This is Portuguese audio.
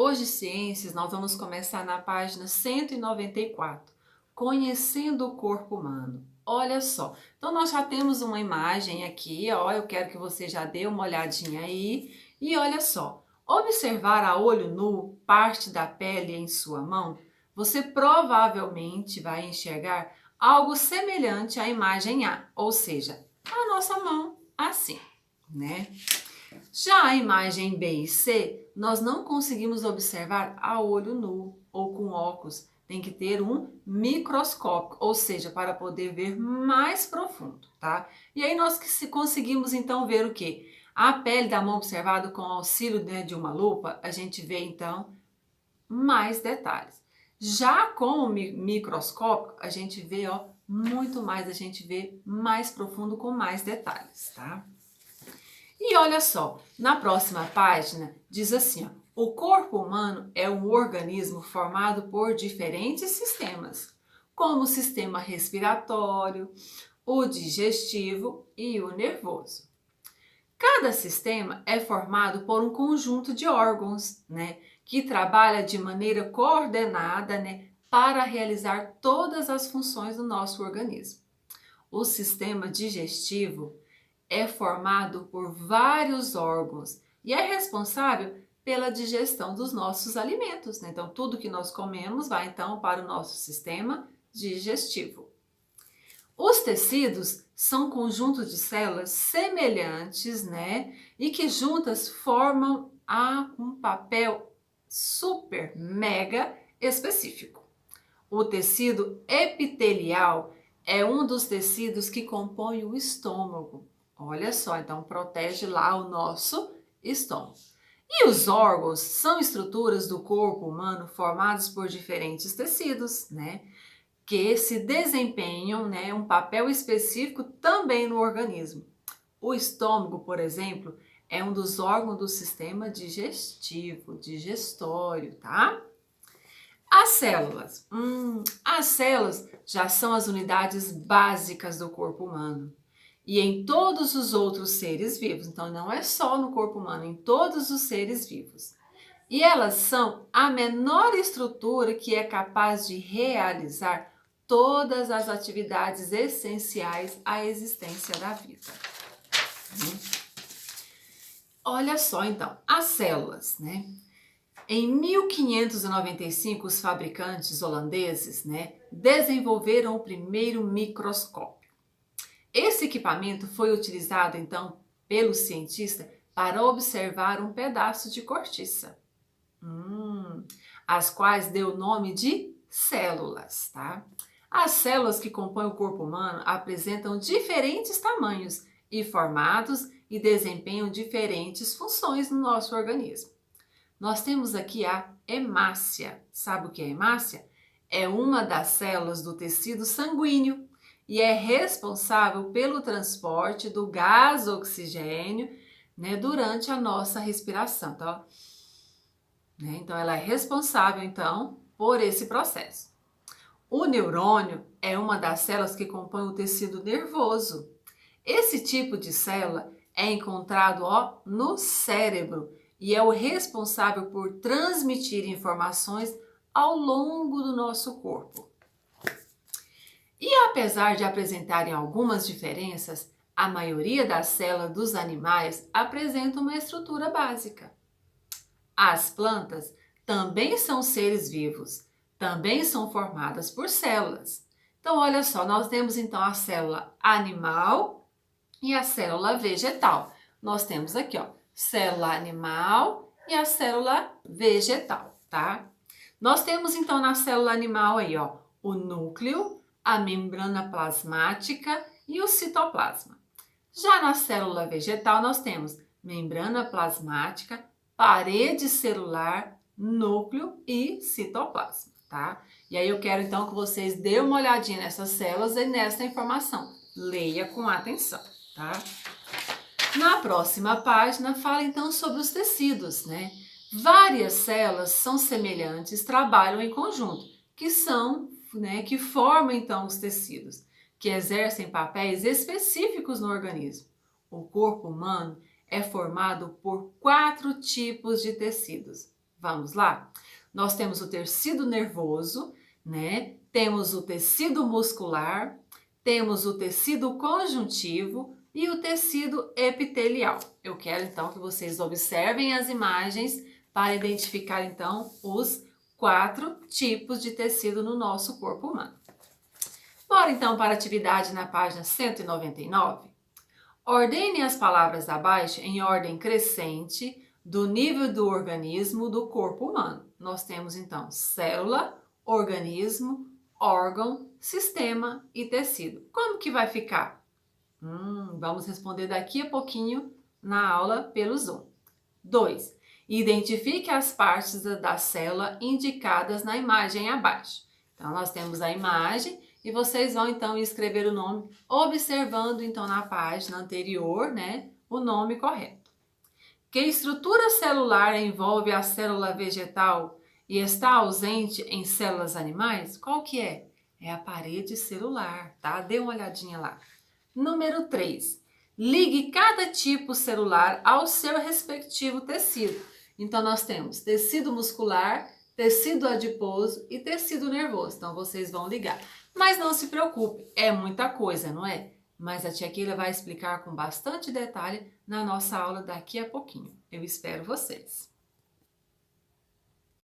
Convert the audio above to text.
Hoje, Ciências, nós vamos começar na página 194, Conhecendo o Corpo Humano. Olha só, então nós já temos uma imagem aqui, ó, eu quero que você já dê uma olhadinha aí. E olha só, observar a olho nu parte da pele em sua mão, você provavelmente vai enxergar algo semelhante à imagem A, ou seja, a nossa mão assim, né? Já a imagem B e C, nós não conseguimos observar a olho nu ou com óculos. Tem que ter um microscópio, ou seja, para poder ver mais profundo, tá? E aí nós conseguimos então ver o quê? A pele da mão observada com o auxílio, né, de uma lupa, a gente vê então mais detalhes. Já com o microscópio, a gente vê, ó, muito mais, a gente vê mais profundo com mais detalhes, tá? E olha só, na próxima página diz assim, ó, o corpo humano é um organismo formado por diferentes sistemas, como o sistema respiratório, o digestivo e o nervoso. Cada sistema é formado por um conjunto de órgãos, né, que trabalha de maneira coordenada, né, para realizar todas as funções do nosso organismo. O sistema digestivo é formado por vários órgãos e é responsável pela digestão dos nossos alimentos, né? Então, tudo que nós comemos vai então para o nosso sistema digestivo. Os tecidos são conjuntos de células semelhantes, né? E que juntas formam um papel super mega específico. O tecido epitelial é um dos tecidos que compõe o estômago. Olha só, então protege lá o nosso estômago. E os órgãos são estruturas do corpo humano formadas por diferentes tecidos, né? Que se desempenham, né, um papel específico também no organismo. O estômago, por exemplo, é um dos órgãos do sistema digestivo, digestório, tá? As células. As células já são as unidades básicas do corpo humano. E em todos os outros seres vivos. Então, não é só no corpo humano, em todos os seres vivos. E elas são a menor estrutura que é capaz de realizar todas as atividades essenciais à existência da vida. Olha só, então, as células, né? Em 1595, os fabricantes holandeses, né, desenvolveram o primeiro microscópio. Esse equipamento foi utilizado, então, pelo cientista para observar um pedaço de cortiça, as quais deu o nome de células, tá? As células que compõem o corpo humano apresentam diferentes tamanhos e formatos e desempenham diferentes funções no nosso organismo. Nós temos aqui a hemácia. Sabe o que é hemácia? É uma das células do tecido sanguíneo e é responsável pelo transporte do gás oxigênio, né, durante a nossa respiração. Tá? Então, ela é responsável, então, por esse processo. O neurônio é uma das células que compõe o tecido nervoso. Esse tipo de célula é encontrado, ó, no cérebro e é o responsável por transmitir informações ao longo do nosso corpo. E apesar de apresentarem algumas diferenças, a maioria das células dos animais apresenta uma estrutura básica. As plantas também são seres vivos, também são formadas por células. Então, olha só, nós temos então a célula animal e a célula vegetal. Nós temos aqui, ó, célula animal e a célula vegetal, tá? Nós temos então na célula animal aí, ó, o núcleo, a membrana plasmática e o citoplasma. Já na célula vegetal nós temos membrana plasmática, parede celular, núcleo e citoplasma, tá? E aí eu quero então que vocês dêem uma olhadinha nessas células e nessa informação. Leia com atenção, tá? Na próxima página fala então sobre os tecidos, né? Várias células são semelhantes, trabalham em conjunto, que são, né, que formam então os tecidos, que exercem papéis específicos no organismo. O corpo humano é formado por 4 tipos de tecidos. Vamos lá? Nós temos o tecido nervoso, né? Temos o tecido muscular, temos o tecido conjuntivo e o tecido epitelial. Eu quero então que vocês observem as imagens para identificar então os 4 tipos de tecido no nosso corpo humano. Bora então para a atividade na página 199? Ordene as palavras abaixo em ordem crescente do nível do organismo do corpo humano. Nós temos então célula, organismo, órgão, sistema e tecido. Como que vai ficar? Vamos responder daqui a pouquinho na aula pelo Zoom. 2. Identifique as partes da célula indicadas na imagem abaixo. Então, nós temos a imagem e vocês vão então escrever o nome, observando então na página anterior, né, o nome correto. Que estrutura celular envolve a célula vegetal e está ausente em células animais? Qual que é? É a parede celular, tá? Dê uma olhadinha lá. Número 3. Ligue cada tipo celular ao seu respectivo tecido. Então, nós temos tecido muscular, tecido adiposo e tecido nervoso. Então, vocês vão ligar. Mas não se preocupe, é muita coisa, não é? Mas a tia Keila vai explicar com bastante detalhe na nossa aula daqui a pouquinho. Eu espero vocês!